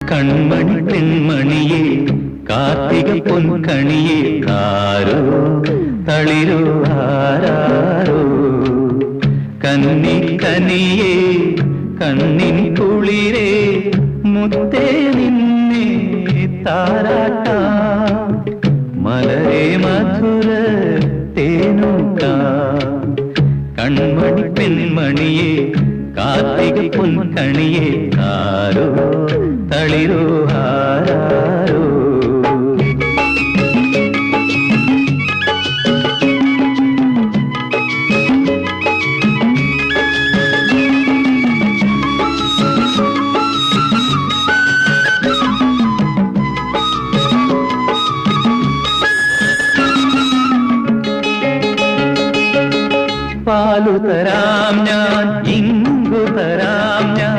കൺമണി പെൺമണിയെ കാർത്തിക പൊൻകണിയെ ആരോ തളിരോ ആരാരോ കന്നി കനിയെ കണ്ണിൻ കുളിരേ മുത്തേ നിന്നെ താരാട്ടാ മലരേ മധുര തേനൂട്ടാ കൺമണി പെൺമണിയെ കാർത്തിക പൊൻകണിയെ ആരോ തളിരോ ആരാരോ പാലു തരാം ഞാൻ ഇങ്കു തരാം ഞാൻ